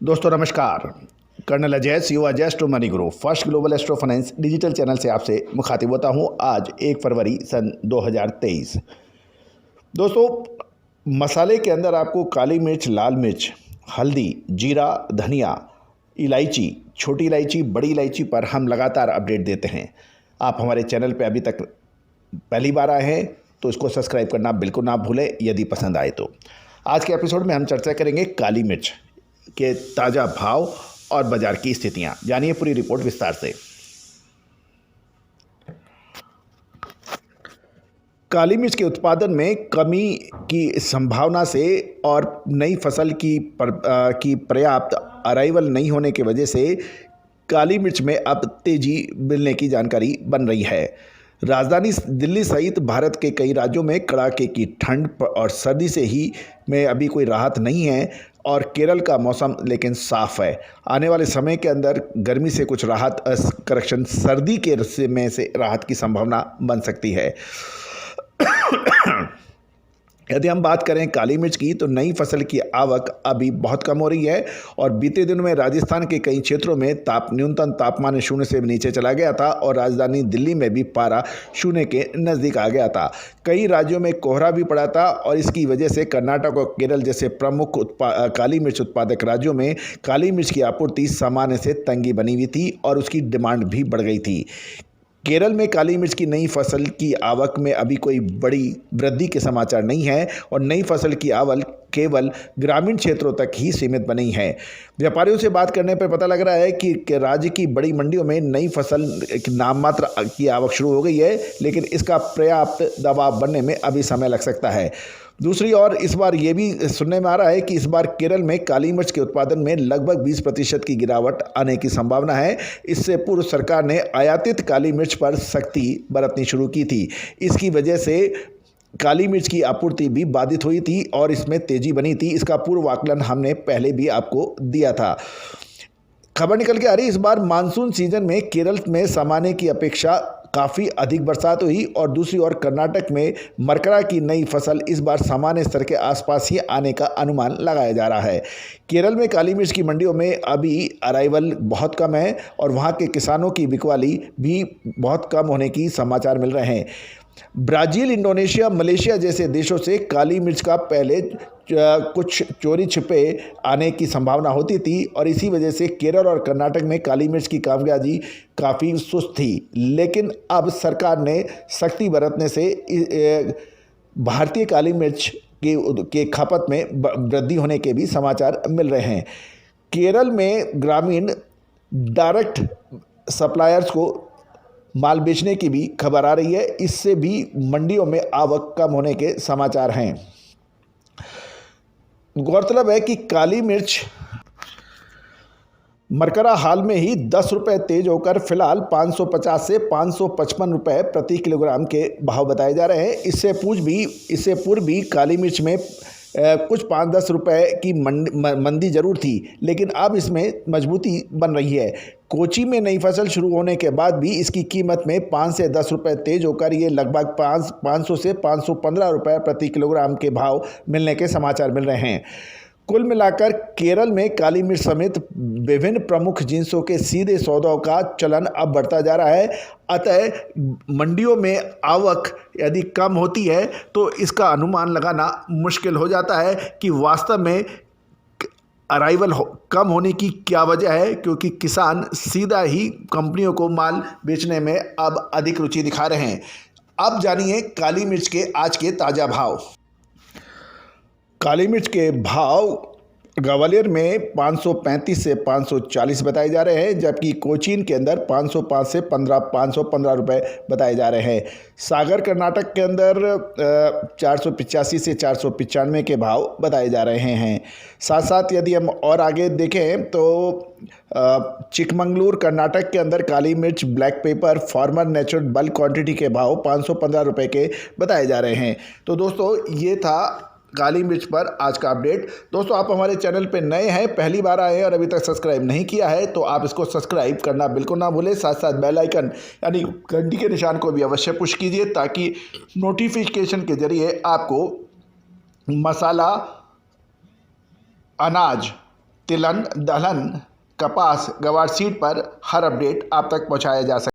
दोस्तों नमस्कार। Colonel Ajay CO Ajay astro money guru first global astro finance digital channel से आपसे मुखातिब होता हूं। आज 1 फरवरी सन 2023। दोस्तों, मसाले के अंदर आपको काली मिर्च, लाल मिर्च, हल्दी, जीरा, धनिया, इलायची, छोटी इलायची, बड़ी इलायची पर हम लगातार अपडेट देते हैं। आप हमारे चैनल पर अभी तक पहली बार आए हैं तो इसको सब्सक्राइब करना बिल्कुल ना भूलें यदि पसंद आए तो। आज के एपिसोड में हम चर्चा करेंगे काली मिर्च के ताज़ा भाव और बाजार की स्थितियां। जानिए पूरी रिपोर्ट विस्तार से। काली मिर्च के उत्पादन में कमी की संभावना से और नई फसल की पर्याप्त अराइवल नहीं होने की वजह से काली मिर्च में अब तेजी मिलने की जानकारी बन रही है। राजधानी दिल्ली सहित भारत के कई राज्यों में कड़ाके की ठंड और सर्दी से ही में अभी कोई राहत नहीं है और केरल का मौसम लेकिन साफ है। आने वाले समय के अंदर गर्मी से कुछ राहत सर्दी के में से राहत की संभावना बन सकती है। यदि हम बात करें काली मिर्च की तो नई फसल की आवक अभी बहुत कम हो रही है और बीते दिनों में राजस्थान के कई क्षेत्रों में न्यूनतम तापमान शून्य से नीचे चला गया था और राजधानी दिल्ली में भी पारा शून्य के नज़दीक आ गया था। कई राज्यों में कोहरा भी पड़ा था और इसकी वजह से कर्नाटक और केरल जैसे प्रमुख काली मिर्च उत्पादक राज्यों में काली मिर्च की आपूर्ति सामान्य से तंगी बनी हुई थी और उसकी डिमांड भी बढ़ गई थी। केरल में काली मिर्च की नई फसल की आवक में अभी कोई बड़ी वृद्धि के समाचार नहीं है और नई फसल की आवक केवल ग्रामीण क्षेत्रों तक ही सीमित बनी है। व्यापारियों से बात करने पर पता लग रहा है कि राज्य की बड़ी मंडियों में नई फसल नाम मात्र की आवक शुरू हो गई है, लेकिन इसका पर्याप्त दबाव बनने में अभी समय लग सकता है। दूसरी ओर इस बार ये भी सुनने में आ रहा है कि इस बार केरल में काली मिर्च के उत्पादन में लगभग 20% की गिरावट आने की संभावना है। इससे पूर्व सरकार ने आयातित काली मिर्च पर सख्ती बरतनी शुरू की थी। इसकी वजह से काली मिर्च की आपूर्ति भी बाधित हुई थी और इसमें तेजी बनी थी। इसका पूर्व आकलन हमने पहले भी आपको दिया था। खबर निकल के आ रही इस बार मानसून सीजन में केरल में सामान्य की अपेक्षा काफ़ी अधिक बरसात हुई और दूसरी ओर कर्नाटक में मरकरा की नई फसल इस बार सामान्य स्तर के आसपास ही आने का अनुमान लगाया जा रहा है। केरल में काली मिर्च की मंडियों में अभी अराइवल बहुत कम है और वहाँ के किसानों की बिकवाली भी बहुत कम होने की समाचार मिल रहे हैं। ब्राज़ील, इंडोनेशिया, मलेशिया जैसे देशों से काली मिर्च का पहले कुछ चोरी छिपे आने की संभावना होती थी और इसी वजह से केरल और कर्नाटक में काली मिर्च की कामयाबी काफ़ी सुस्त थी। लेकिन अब सरकार ने सख्ती बरतने से भारतीय काली मिर्च के खपत में वृद्धि होने के भी समाचार मिल रहे हैं। केरल में ग्रामीण डायरेक्ट सप्लायर्स को माल बेचने की भी खबर आ रही है। इससे भी मंडियों में आवक कम होने के समाचार हैं। गौरतलब है कि काली मिर्च मरकरा हाल में ही 10 रुपये तेज होकर फिलहाल 550 से 555 रुपये प्रति किलोग्राम के भाव बताए जा रहे हैं। इससे पूर्व भी काली मिर्च में कुछ 5-10 रुपये की मंदी जरूर थी, लेकिन अब इसमें मजबूती बन रही है। कोची में नई फसल शुरू होने के बाद भी इसकी कीमत में 5 से 10 रुपये तेज होकर ये लगभग 500 से 515 रुपये प्रति किलोग्राम के भाव मिलने के समाचार मिल रहे हैं। कुल मिलाकर केरल में काली मिर्च समेत विभिन्न प्रमुख जिन्सों के सीधे सौदों का चलन अब बढ़ता जा रहा है। अतः मंडियों में आवक यदि कम होती है तो इसका अनुमान लगाना मुश्किल हो जाता है कि वास्तव में अराइवल कम होने की क्या वजह है, क्योंकि किसान सीधा ही कंपनियों को माल बेचने में अब अधिक रुचि दिखा रहे हैं। अब जानिए काली मिर्च के आज के ताज़ा भाव। काली मिर्च के भाव ग्वालियर में 535 से 540 बताए जा रहे हैं, जबकि कोचीन के अंदर 505 से 515 रुपये बताए जा रहे हैं। सागर कर्नाटक के अंदर 485 से 495 के भाव बताए जा रहे हैं। साथ साथ यदि हम और आगे देखें तो चिकमंगलूर कर्नाटक के अंदर काली मिर्च black pepper farmer natural bulk quantity के भाव 515 रुपये के बताए जा रहे हैं। तो दोस्तों, ये था काली मिर्च पर आज का अपडेट। दोस्तों, आप हमारे चैनल पे नए हैं, पहली बार आए हैं और अभी तक सब्सक्राइब नहीं किया है तो आप इसको सब्सक्राइब करना बिल्कुल ना भूलें। साथ साथ बेल आइकन यानी घंटी के निशान को भी अवश्य पुश कीजिए ताकि नोटिफिकेशन के जरिए आपको मसाला, अनाज, तिलहन, दलहन, कपास, गवार सीड पर हर अपडेट आप तक पहुंचाया जा सके।